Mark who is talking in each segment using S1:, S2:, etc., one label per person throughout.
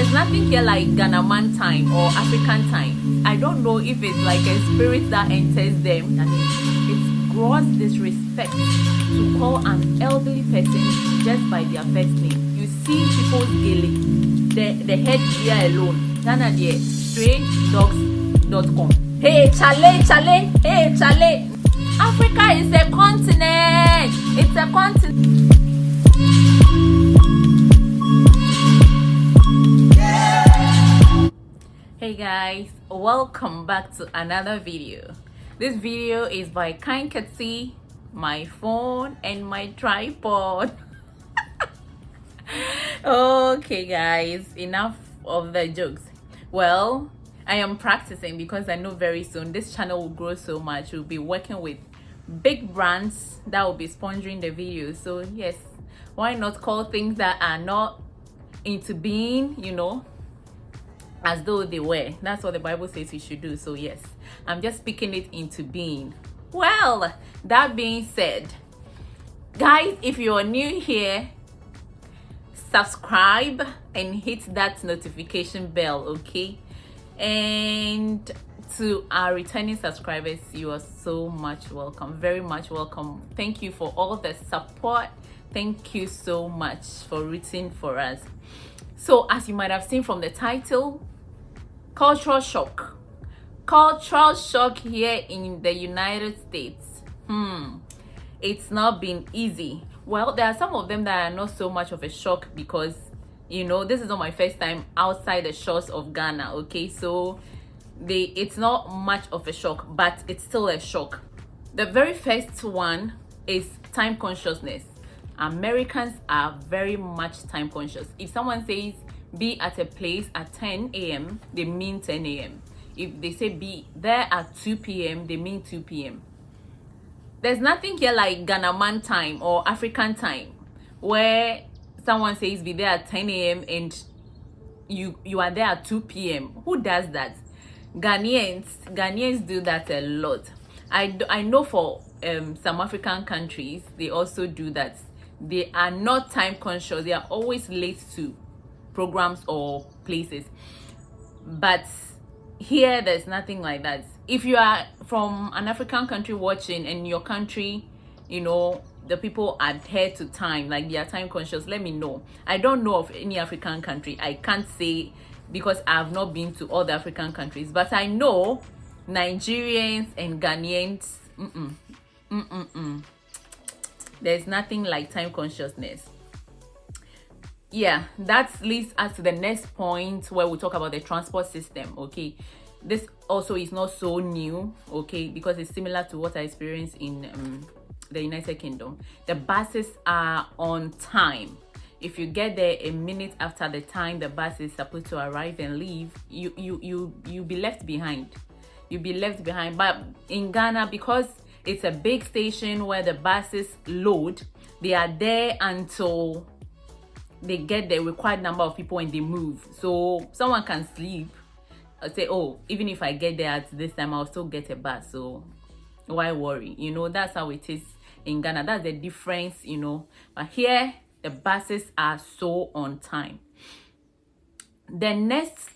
S1: There's nothing here like Ghana man time or African time. I don't know if it's like a spirit that enters them. And it's gross disrespect to call an elderly person just by their first name. You see people's gele, the head gear alone. Ghana there, straydogs.com. Hey, chale, hey, chale. Africa is a continent. It's a continent. Hey guys, welcome back to another video. This video is by Kind Ketsi, my phone and my tripod. Okay guys, enough of the jokes. Well, I am practicing because I know very soon this channel will grow so much. We'll be working with big brands that will be sponsoring the videos. So yes, why not call things that are not into being, you know, as though they were. That's what the Bible says you should do. So yes, I'm just speaking it into being. Well, that being said, guys, if you're new here, subscribe and hit that notification bell, okay? And to our returning subscribers, you are so much welcome, very much welcome. Thank you for all the support. Thank you so much for rooting for us. So as you might have seen from the title, cultural shock here in the United States. It's not been easy. Well, there are some of them that are not so much of a shock because, you know, this is not my first time outside the shores of Ghana, okay? So it's not much of a shock, but it's still a shock. The very first one is time consciousness. Americans are very much time conscious. If someone says be at a place at 10 a.m., they mean 10 a.m. If they say be there at 2 p.m., they mean 2 p.m. There's nothing here like Ghana man time or African time where someone says be there at 10 a.m. and you are there at 2 p.m. Who does that? Ghanaians do that a lot. I know for some African countries, they also do that. They are not time conscious. They are always late to programs or places. But here, there's nothing like that. If you are from an African country watching and your country, you know, the people adhere to time, like they are time conscious, let me know. I don't know of any African country. I can't say because I have not been to all the African countries. But I know Nigerians and Ghanaians, there's nothing like time consciousness. Yeah, that leads us to the next point where we talk about the transport system, okay? This also is not so new, okay, because it's similar to what I experienced in the United Kingdom. The buses are on time. If you get there a minute after the time the bus is supposed to arrive and leave, you'll be left behind. You'll be left behind. But in Ghana, because it's a big station where the buses load, they are there until they get the required number of people and they move. So someone can sleep or say, oh, even if I get there at this time, I'll still get a bus. So why worry? You know, that's how it is in Ghana. That's the difference, you know. But here, the buses are so on time. The next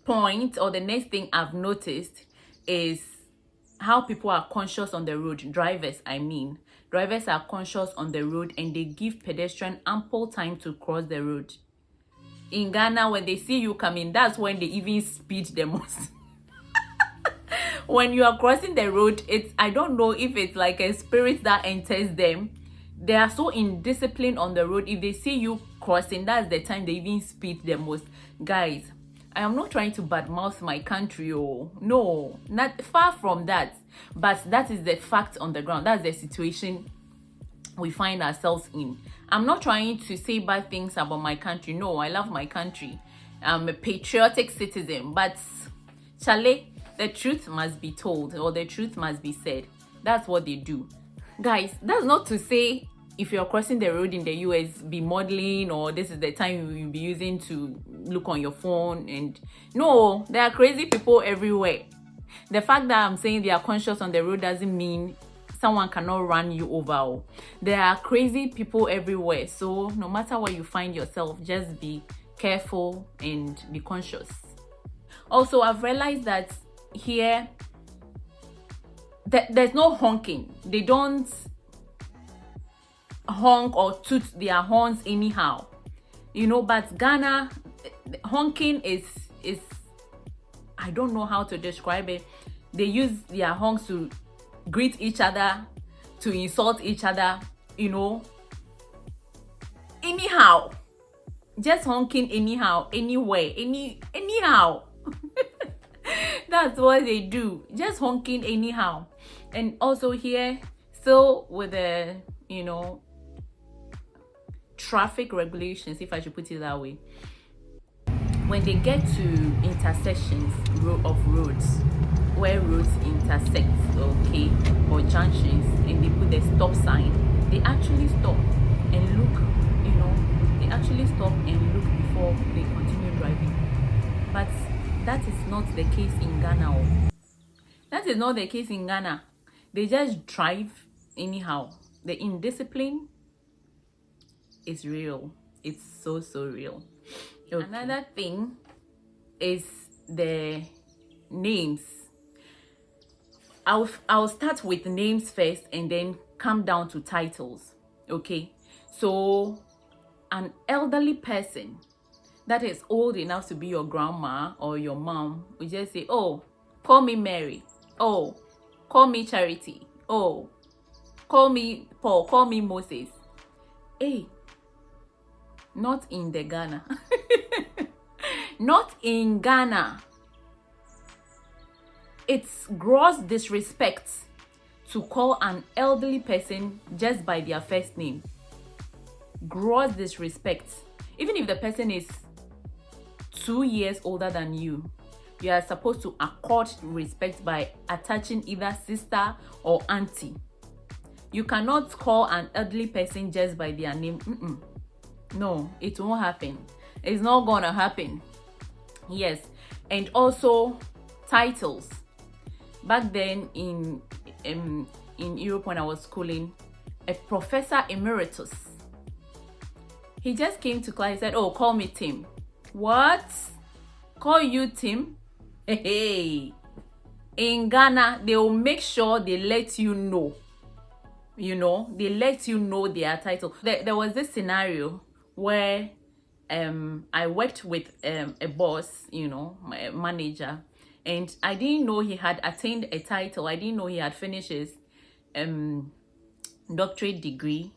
S1: point or the next thing I've noticed is how people are conscious on the road. Drivers, I mean. Drivers are conscious on the road and they give pedestrians ample time to cross the road. In Ghana, when they see you coming, that's when they even speed the most. When you are crossing the road, I don't know if it's like a spirit that enters them. They are so indisciplined on the road. If they see you crossing, that's the time they even speed the most. Guys, I am not trying to badmouth my country, oh no, not far from that, but that is the fact on the ground. That's the situation we find ourselves in. I'm not trying to say bad things about my country. No, I love my country. I'm a patriotic citizen, but Chale, the truth must be told or the truth must be said. That's what they do. Guys, that's not to say if you're crossing the road in the US, be modeling or this is the time you'll be using to look on your phone. And no, there are crazy people everywhere. The fact that I'm saying they are conscious on the road doesn't mean someone cannot run you over. There are crazy people everywhere. So no matter where you find yourself, just be careful and be conscious. Also, I've realized that here there's no honking. They don't honk or toot their horns anyhow, you know. But Ghana, honking is I don't know how to describe it. They use their honks to greet each other, to insult each other, you know, anyhow, just honking anyhow, anywhere, anyhow. That's what they do, just honking anyhow. And also here, still with the, you know, traffic regulations, if I should put it that way, when they get to intersections of roads, where roads intersect, okay, or junctions, and they put the stop sign, they actually stop and look, you know, they actually stop and look before they continue driving. But that is not the case in Ghana. That is not the case in Ghana. They just drive anyhow. The indiscipline is real. It's so real. Okay. Another thing is the names. I'll start with names first and then come down to titles. Okay, so an elderly person that is old enough to be your grandma or your mom will just say, oh, call me Mary, oh, call me Charity, oh, call me Paul, call me Moses. Hey, not in the Ghana. Not in Ghana. It's gross disrespect to call an elderly person just by their first name. Gross disrespect. Even if the person is 2 years older than you, you are supposed to accord respect by attaching either sister or auntie. You cannot call an elderly person just by their name. No, it won't happen. It's not gonna happen. Yes. And also titles. Back then in Europe, when I was schooling, a professor emeritus, he just came to class and said, oh, call me Tim. What? Call you Tim? Hey. In Ghana, they will make sure they let you know. You know, they let you know their title. There was this scenario where I worked with a boss, you know, my manager, and I didn't know he had attained a title. I didn't know he had finished his doctorate degree,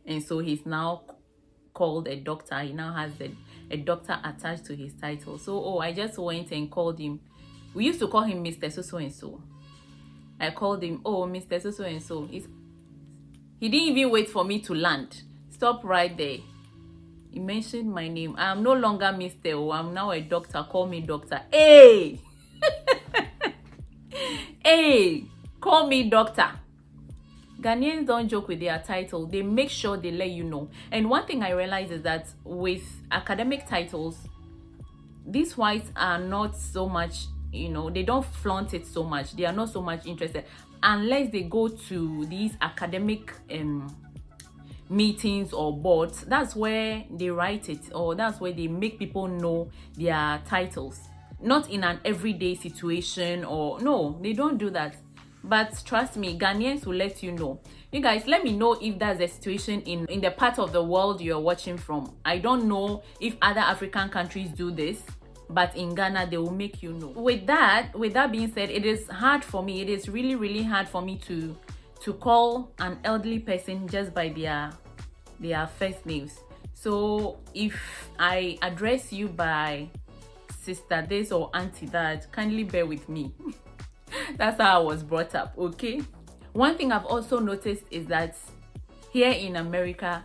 S1: and so he's now called a doctor. He now has a doctor attached to his title. So I just went and called him. We used to call him Mr. So and so. I called him, oh, Mr. So and so. He didn't even wait for me to land. Stop right there. He mentioned my name. I'm no longer Mr. Oh, I'm now a doctor. Call me doctor. Hey! Hey! Call me doctor. Ghanaians don't joke with their title. They make sure they let you know. And one thing I realize is that with academic titles, these whites are not so much, you know, they don't flaunt it so much. They are not so much interested unless they go to these academic meetings or boards. That's where they write it, or that's where they make people know their titles. Not in an everyday situation, or no, they don't do that. But trust me, Ghanaians will let you know. You guys, let me know if that's the situation in the part of the world you're watching from. I don't know if other African countries do this, but in Ghana, they will make you know. With that being said, it is hard for me. It is really hard for me to call an elderly person just by their first names. So if I address you by sister this or auntie that, kindly bear with me. That's how I was brought up, okay? One thing I've also noticed is that here in America,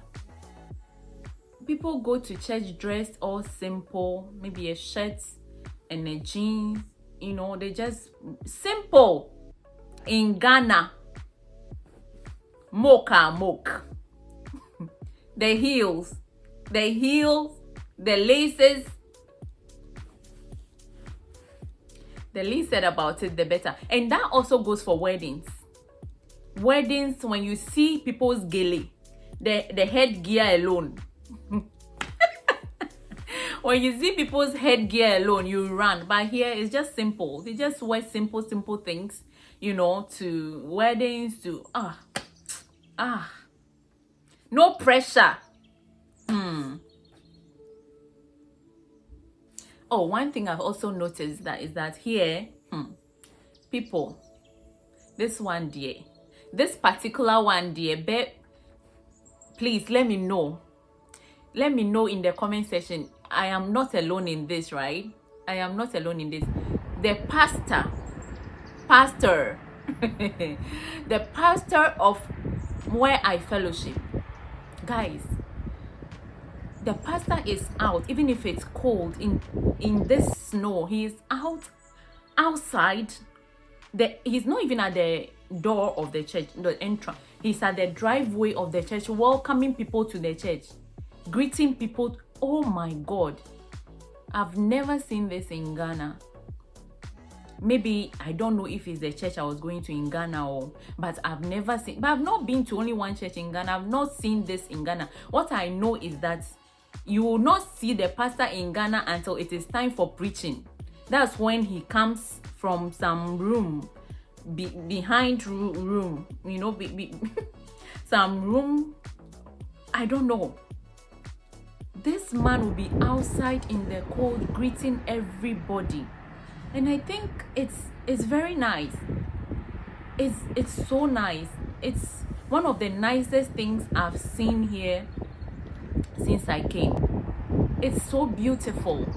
S1: people go to church dressed all simple, maybe a shirt and a jeans, you know, they just simple. In Ghana, moke. The heels, the laces. The least said about it, the better. And that also goes for weddings. Weddings, when you see people's gele, the headgear alone. When you see people's headgear alone, you run. But here it's just simple. They just wear simple things, you know, to weddings, to no pressure. Oh, one thing I've also noticed is that here, people, this particular one dear, babe, please let me know. Let me know in the comment section. I am not alone in this, right? I am not alone in this. The pastor, the pastor of where I fellowship, guys, the pastor is out. Even if it's cold in this snow, he is outside. He's not even at the door of the church, the entrance. He's at the driveway of the church, welcoming people to the church, greeting people. Oh my God, I've never seen this in Ghana. Maybe I don't know if it's the church I was going to in Ghana, but I've never seen. But I've not been to only one church in Ghana. I've not seen this in Ghana. What I know is that you will not see the pastor in Ghana until it is time for preaching. That's when he comes from some room, behind room, you know, some room. I don't know. This man will be outside in the cold greeting everybody, and I think it's very nice. It's so nice. It's one of the nicest things I've seen here since I came. It's so beautiful.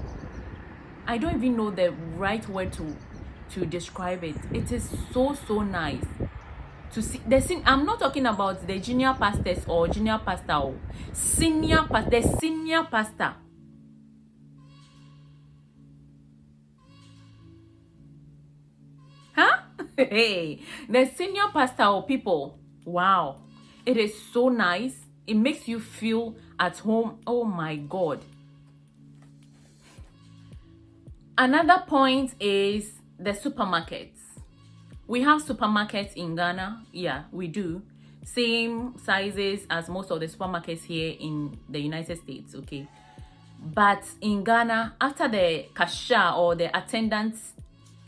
S1: I don't even know the right word to describe it. It is so nice to see. I'm not talking about the junior pastors or junior pastor, or the senior pastor. Huh? Hey, the senior pastor or people. Wow, it is so nice. It makes you feel at home. Oh my God. Another point is the supermarkets. We have supermarkets in Ghana. Yeah, we do. Same sizes as most of the supermarkets here in the United States, okay? But in Ghana, after the cashier or the attendant,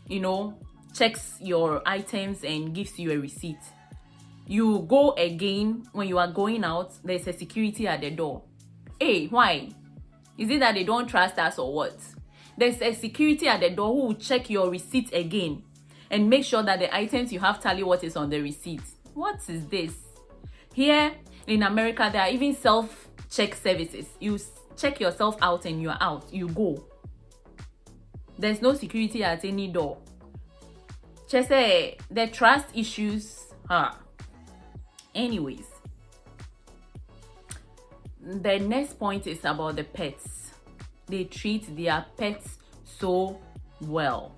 S1: you know, checks your items and gives you a receipt, you go again. When you are going out, there's a security at the door. Hey, why? Is it that they don't trust us or what? There's a security at the door who will check your receipt again and make sure that the items you have tally what is on the receipt. What is this? Here in America, there are even self-check services. You check yourself out and you're out. You go. There's no security at any door. Just say the trust issues. Anyways, the next point is about the pets. They treat their pets so well.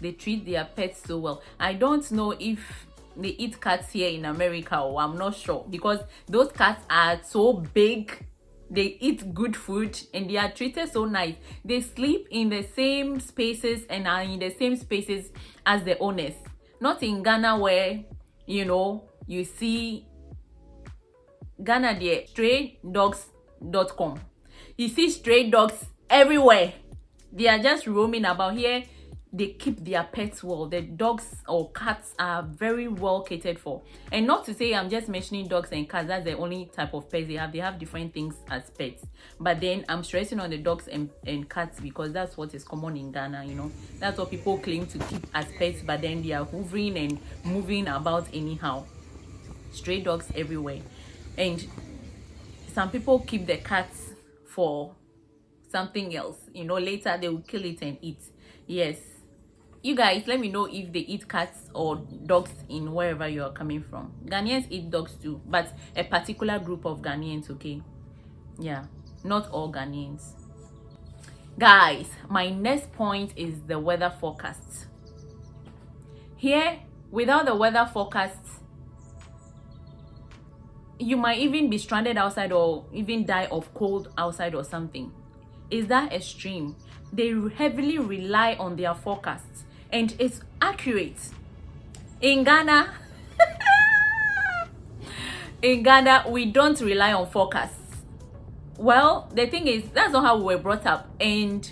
S1: They treat their pets so well. I don't know if they eat cats here in America, or I'm not sure, because those cats are so big. They eat good food and they are treated so nice. They sleep in the same spaces and are in the same spaces as the owners. Not in Ghana where, you know, you see Ghana there, straydogs.com. You see stray dogs everywhere. They are just roaming about. Here they keep their pets well. The dogs or cats are very well catered for. And not to say I'm just mentioning dogs and cats, that's the only type of pets they have. They have different things as pets. But then I'm stressing on the dogs and cats because that's what is common in Ghana, you know. That's what people claim to keep as pets, but then they are hovering and moving about anyhow. Stray dogs everywhere. And some people keep the cats for something else, you know. Later they will kill it and eat. Yes, you guys, let me know if they eat cats or dogs in wherever you are coming from. Ghanaians eat dogs too, but a particular group of Ghanaians, okay? Yeah, not all Ghanaians. Guys, my next point is the weather forecast. Here, without the weather forecast, you might even be stranded outside or even die of cold outside or something. Is that extreme? They heavily rely on their forecasts and it's accurate. In Ghana, we don't rely on forecasts. Well, the thing is, that's not how we were brought up, and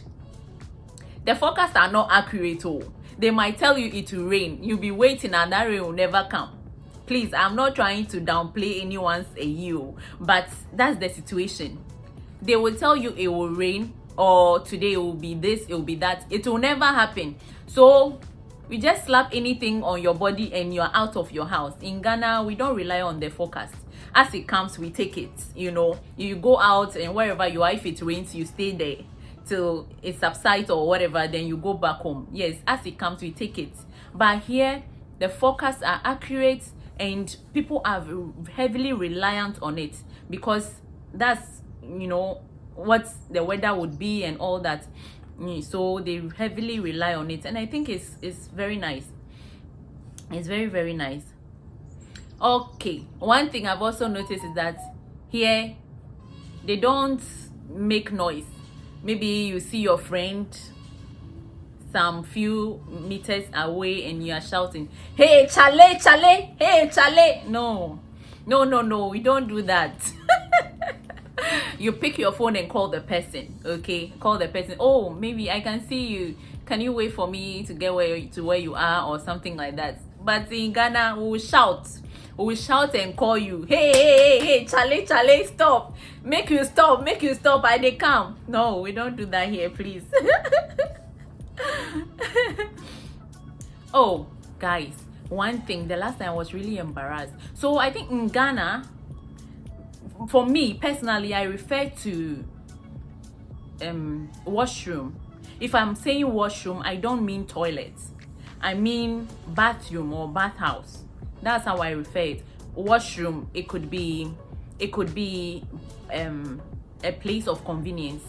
S1: the forecasts are not accurate. Oh, they might tell you it will rain, you'll be waiting and that rain will never come. Please, I'm not trying to downplay anyone's year, but that's the situation. They will tell you it will rain, or today it will be this, it will be that. It will never happen. So we just slap anything on your body and you're out of your house. In Ghana, we don't rely on the forecast. As it comes, we take it. You know, you go out and wherever you are, if it rains, you stay there till it subsides or whatever, then you go back home. Yes, as it comes, we take it. But here, the forecasts are accurate and people are heavily reliant on it, because that's, you know, what the weather would be and all that. So they heavily rely on it, and I think it's very nice. It's very, very nice. Okay, one thing I've also noticed is that here they don't make noise. Maybe you see your friend some few meters away and you are shouting, "Hey Chale, Chale, hey Chale." No, we don't do that. You pick your phone and call the person. Okay, call the person. "Oh, maybe I can see you, can you wait for me to get where you are," or something like that. But in Ghana, we will shout and call you, hey, Chale, Chale, stop, make you stop, I they come. No, we don't do that here, please. Oh, guys, one thing, the last time I was really embarrassed. So I think in Ghana, for me personally, I refer to washroom. If I'm saying washroom, I don't mean toilet, I mean bathroom or bathhouse. That's how I refer it. Washroom, it could be a place of convenience.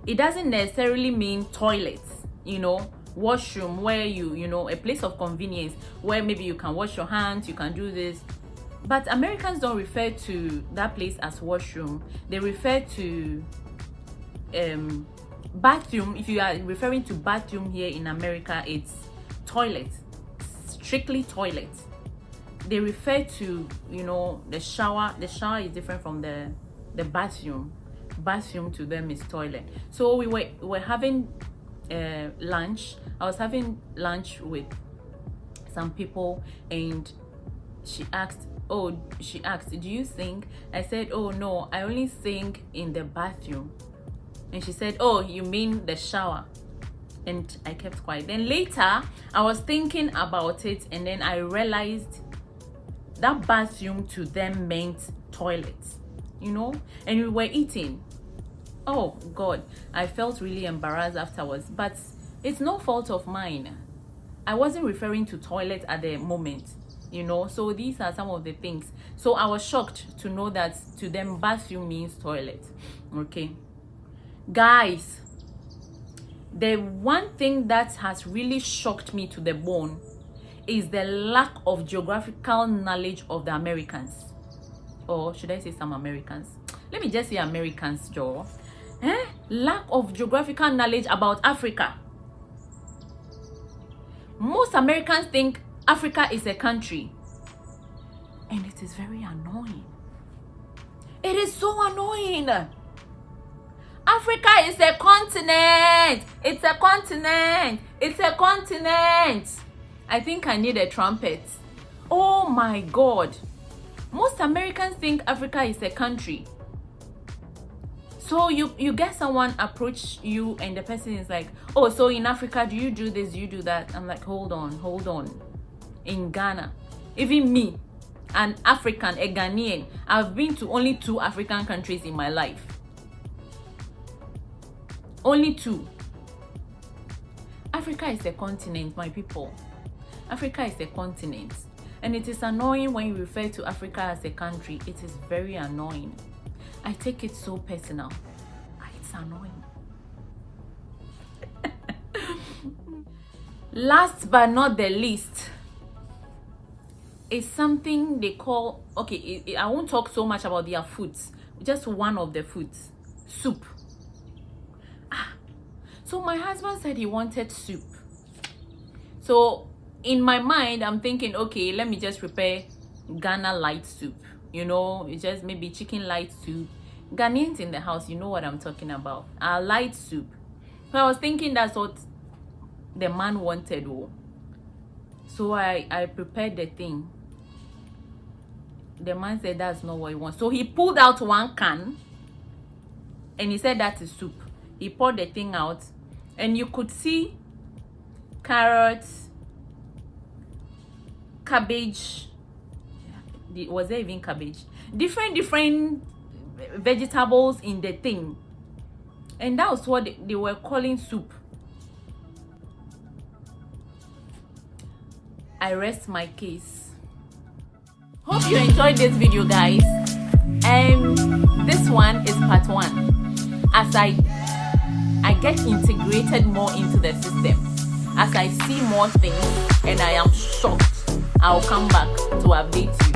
S1: It doesn't necessarily mean toilets, you know. Washroom, where you know, a place of convenience where maybe you can wash your hands, you can do this. But Americans don't refer to that place as washroom. They refer to bathroom. If you are referring to bathroom here in America, it's toilet, strictly toilet. They refer to, you know, the shower. The shower is different from the bathroom. Bathroom to them is toilet. So we were having lunch. I was having lunch with some people, and she asked, "Do you sing?" I said, "Oh no, I only sing in the bathroom." And she said, "Oh, you mean the shower?" And I kept quiet. Then later, I was thinking about it, and then I realized that bathroom to them meant toilet, you know. And we were eating. Oh God, I felt really embarrassed afterwards, but it's no fault of mine. I wasn't referring to toilet at the moment, you know. So these are some of the things. So I was shocked to know that to them bathroom means toilet. Okay, guys, the one thing that has really shocked me to the bone is the lack of geographical knowledge of the Americans. Or should I say some Americans? Let me just say Americans, Joe. Lack of geographical knowledge about Africa. Most Americans think Africa is a country, and it is very annoying. It is so annoying. Africa is a continent. It's a continent. It's a continent. I think I need a trumpet. Oh my God. Most Americans think Africa is a country. So you get someone approach you and the person is like, "Oh, so in Africa, do you do this, do you do that?" I'm like, hold on. In Ghana, even me, an African, a Ghanaian, I've been to only 2 African countries in my life. Only 2. Africa is a continent, my people. Africa is a continent. And it is annoying when you refer to Africa as a country. It is very annoying. I take it so personal. It's annoying. Last but not the least is something they call, okay, I won't talk so much about their foods. Just one of the foods. Soup. So my husband said he wanted soup. So in my mind, I'm thinking, okay, let me just prepare Ghana light soup. You know, it's just maybe chicken light soup, Ghanaians in the house, you know what I'm talking about. Our light soup. So I was thinking that's what the man wanted. Oh. So I prepared the thing. The man said that's not what he wants. So he pulled out one can and he said that is soup. He poured the thing out and you could see carrots, cabbage. Was there even cabbage? Different vegetables in the thing. And that was what they were calling soup. I rest my case. Hope you enjoyed this video, guys. This one is part 1. As I get integrated more into the system, as I see more things and I am shocked, I'll come back to update you.